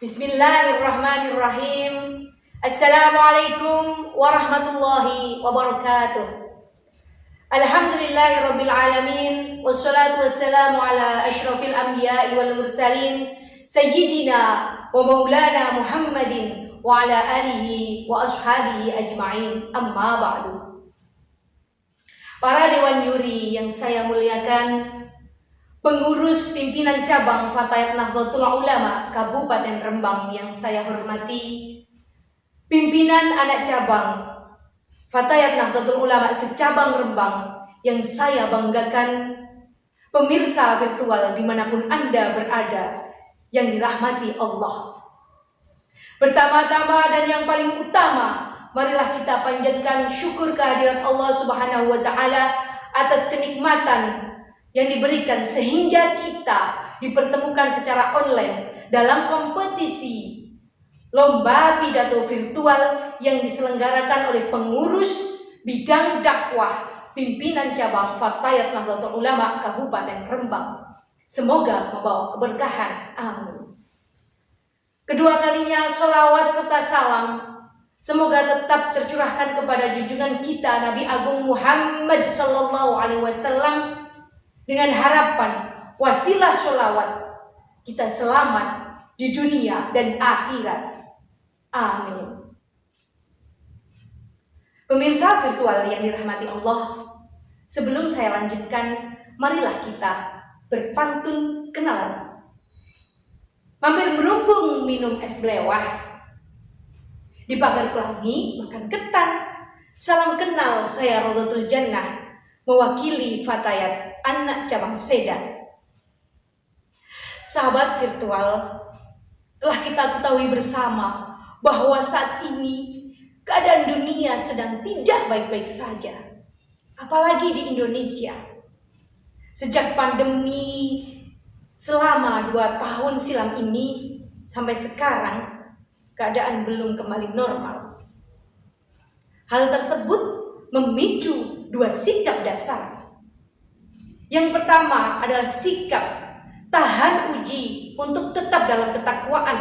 Bismillahirrahmanirrahim. Assalamualaikum warahmatullahi wabarakatuh. Alhamdulillahirabbil alamin wassalatu wassalamu ala asyrafil anbiya'i wal mursalin sayyidina wa maulana Muhammadin wa ala alihi wa ashabihi ajma'in. Amma ba'du. Para dewan juri yang saya muliakan, pengurus pimpinan cabang Fatayat Nahdlatul Ulama Kabupaten Rembang yang saya hormati, pimpinan anak cabang Fatayat Nahdlatul Ulama secabang Rembang yang saya banggakan, pemirsa virtual dimanapun Anda berada yang dirahmati Allah. Pertama-tama dan yang paling utama, marilah kita panjatkan syukur kehadirat Allah Subhanahu wa Ta'ala atas kenikmatan yang diberikan sehingga kita dipertemukan secara online dalam kompetisi lomba pidato virtual yang diselenggarakan oleh pengurus bidang dakwah pimpinan cabang Fatayat Nahdlatul Ulama Kabupaten Rembang. Semoga membawa keberkahan. Amin. Kedua kalinya sholawat serta salam semoga tetap tercurahkan kepada junjungan kita Nabi Agung Muhammad Sallallahu Alaihi Wasallam, dengan harapan wasilah sholawat kita selamat di dunia dan akhirat. Amin. Pemirsa virtual yang dirahmati Allah, sebelum saya lanjutkan, marilah kita berpantun kenalan. Mampir merumbung minum es belewah, di pagar pelangi makan ketan. Salam kenal, saya Rodatul Jannah, mewakili Fatayat anak cabang Sedan. Sahabat virtual, telah kita ketahui bersama bahwa saat ini keadaan dunia sedang tidak baik-baik saja, apalagi di Indonesia. Sejak pandemi selama 2 tahun silam ini sampai sekarang, keadaan belum kembali normal. Hal tersebut memicu 2 sikap dasar. Yang pertama adalah sikap tahan uji untuk tetap dalam ketakwaan,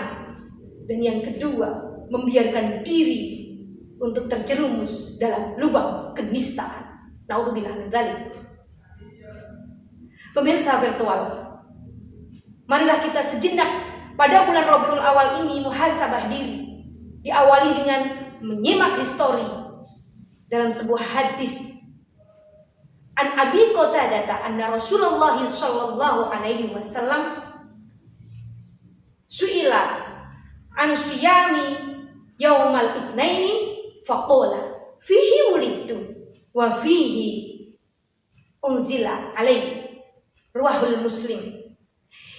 dan yang kedua membiarkan diri untuk terjerumus dalam lubang kenistaan. Naudzubillah min dzalik. Pemirsa virtual, marilah kita sejenak pada bulan Rabiul Awal ini muhasabah diri, diawali dengan menyimak histori dalam sebuah hadis. An Abi Qatadah anna Rasulullah sallallahu alaihi wasallam su'ila an siyami yaumal itsnaini faqala fihi wulidtu wa fihi unzila alaihi, ruwahul Muslim.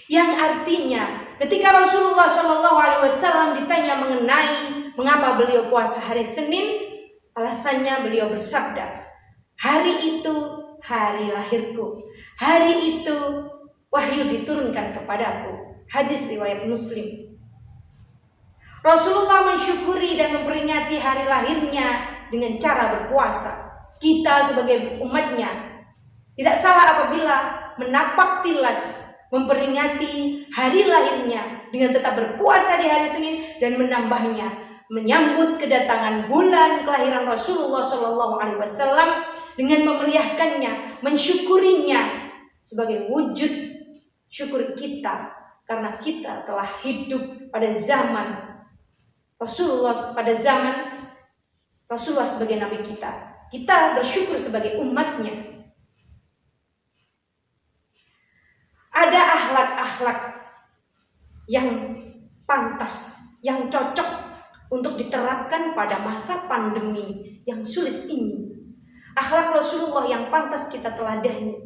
Yang artinya, ketika Rasulullah sallallahu alaihi wasallam ditanya mengenai mengapa beliau puasa hari Senin, alasannya beliau bersabda, hari itu hari lahirku, hari itu wahyu diturunkan kepadaku. Hadis riwayat Muslim. Rasulullah mensyukuri dan memperingati hari lahirnya dengan cara berpuasa. Kita sebagai umatnya tidak salah apabila menapak tilas memperingati hari lahirnya dengan tetap berpuasa di hari Senin dan menambahnya menyambut kedatangan bulan kelahiran Rasulullah Shallallahu Alaihi Wasallam dengan memeriahkannya, mensyukurinya sebagai wujud syukur kita karena kita telah hidup pada zaman Rasulullah, pada zaman Rasulullah sebagai nabi kita. Kita bersyukur sebagai umatnya. Ada akhlak-akhlak yang pantas, yang cocok untuk diterapkan pada masa pandemi yang sulit ini. Akhlak Rasulullah yang pantas kita teladani,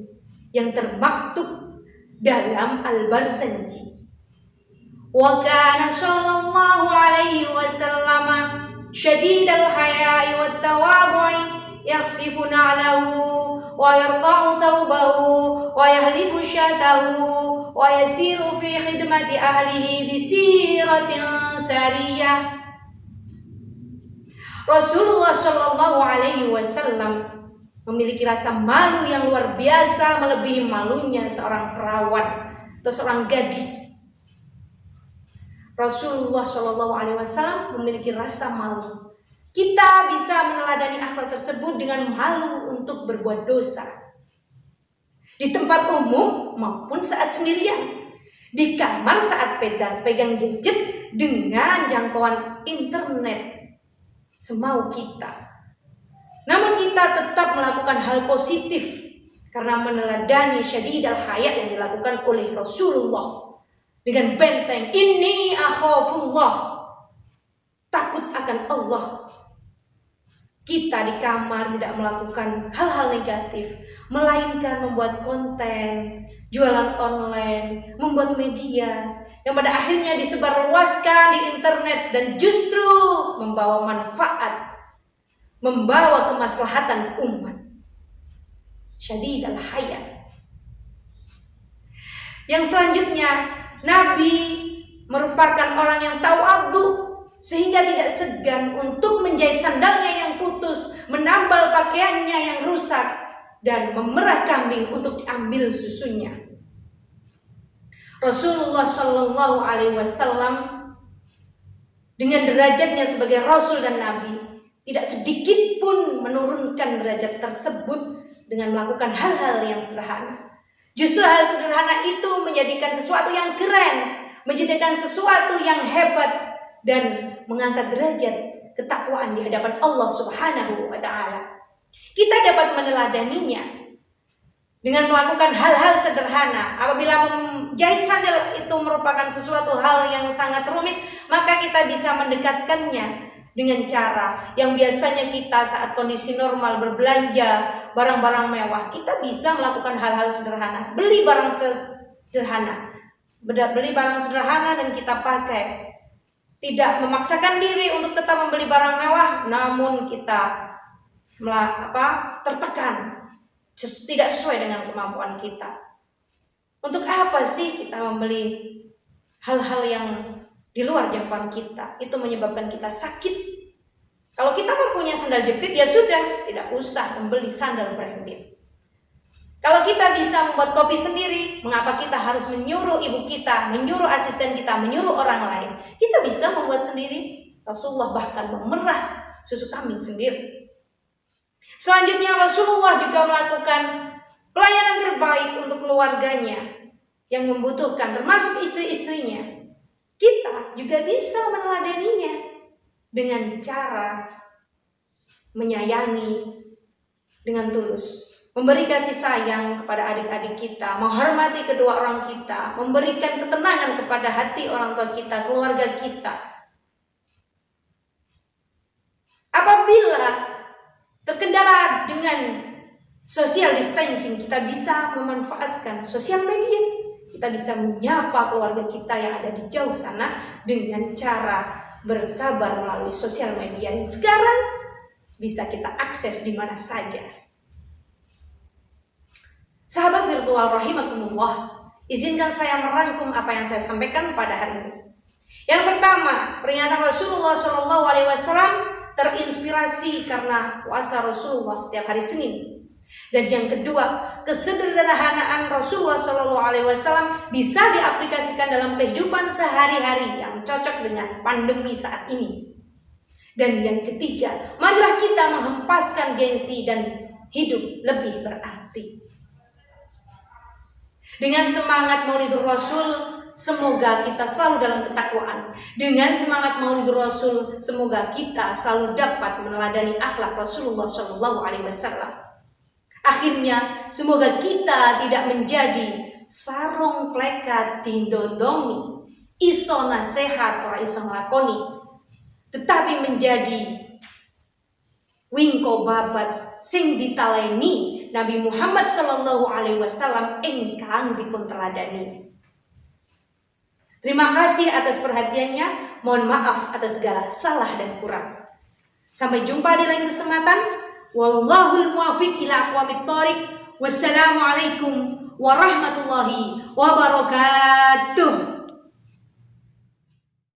yang termaktub dalam Al-Barzanji. Wa kana sallallahu alaihi wasallam syadidal haya'i wat tawadhu'i yakhsifu na'lahu wa yarqa'u thawbahu wa yahlibu syatahu wa yasiru fi khidmati ahlihi bi siratin sariyah. Rasulullah Shallallahu Alaihi Wasallam memiliki rasa malu yang luar biasa, melebihi malunya seorang perawat atau seorang gadis. Rasulullah Shallallahu Alaihi Wasallam memiliki rasa malu. Kita bisa meneladani akhlak tersebut dengan malu untuk berbuat dosa di tempat umum maupun saat sendirian, di kamar saat pegang gadget dengan jangkauan internet semau kita. Namun kita tetap melakukan hal positif karena meneladani syadidal haya yang dilakukan oleh Rasulullah dengan benteng inni akhafullah, takut akan Allah. Kita di kamar tidak melakukan hal-hal negatif, melainkan membuat konten, jualan online, membuat media yang pada akhirnya disebarluaskan di internet dan justru membawa manfaat, membawa kemaslahatan umat. Syadidal haya. Yang selanjutnya, Nabi merupakan orang yang tawadhu sehingga tidak segan untuk menjahit sandalnya yang putus, menambal pakaiannya yang rusak, dan memerah kambing untuk diambil susunya. Rasulullah Shallallahu Alaihi Wasallam dengan derajatnya sebagai Rasul dan Nabi tidak sedikit pun menurunkan derajat tersebut dengan melakukan hal-hal yang sederhana. Justru hal sederhana itu menjadikan sesuatu yang keren, menjadikan sesuatu yang hebat, dan mengangkat derajat ketakwaan di hadapan Allah Subhanahu wa Ta'ala. Kita dapat meneladaninya dengan melakukan hal-hal sederhana. Apabila menjahit sandal itu merupakan sesuatu hal yang sangat rumit, maka kita bisa mendekatkannya dengan cara yang biasanya kita saat kondisi normal berbelanja barang-barang mewah, kita bisa melakukan hal-hal sederhana. Beli barang sederhana dan kita pakai. Tidak memaksakan diri untuk tetap membeli barang mewah, namun kita tertekan, tidak sesuai dengan kemampuan kita. Untuk apa sih kita membeli hal-hal yang di luar jangkauan kita? Itu menyebabkan kita sakit. Kalau kita mempunyai sandal jepit, ya sudah, tidak usah membeli sandal branded. Kalau kita bisa membuat kopi sendiri, mengapa kita harus menyuruh ibu kita, menyuruh asisten kita, menyuruh orang lain? Kita bisa membuat sendiri. Rasulullah bahkan memerah susu kambing sendiri. Selanjutnya Rasulullah juga melakukan pelayanan terbaik untuk keluarganya yang membutuhkan, termasuk istri-istrinya. Kita juga bisa meneladaninya dengan cara menyayangi dengan tulus, memberi kasih sayang kepada adik-adik kita, menghormati kedua orang kita, memberikan ketenangan kepada hati orang tua kita, keluarga kita. Apabila terkendala dengan social distancing, kita bisa memanfaatkan sosial media. Kita bisa menyapa keluarga kita yang ada di jauh sana dengan cara berkabar melalui sosial media yang sekarang bisa kita akses di mana saja. Sahabat virtual rahimakumullah, izinkan saya merangkum apa yang saya sampaikan pada hari ini. Yang pertama, peringatan Rasulullah SAW terinspirasi karena puasa Rasulullah setiap hari Senin. Dan yang kedua, kesederhanaan Rasulullah SAW bisa diaplikasikan dalam kehidupan sehari-hari yang cocok dengan pandemi saat ini. Dan yang ketiga, marilah kita menghempaskan gengsi dan hidup lebih berarti. Dengan semangat Maulidur Rasul, semoga kita selalu dalam ketakwaan. Dengan semangat Maulidur Rasul, semoga kita selalu dapat meneladani akhlak Rasulullah SAW. Akhirnya, semoga kita tidak menjadi sarung plekat tindodomi, iso nasehat ora iso nglakoni, tetapi menjadi wingko babat sing ditaleni Nabi Muhammad SAW engkang dipun teladani. Terima kasih atas perhatiannya. Mohon maaf atas segala salah dan kurang. Sampai jumpa di lain kesempatan. Wallahul muwaffiq ila aqwamit thoriq. Wassalamualaikum warahmatullahi wabarakatuh.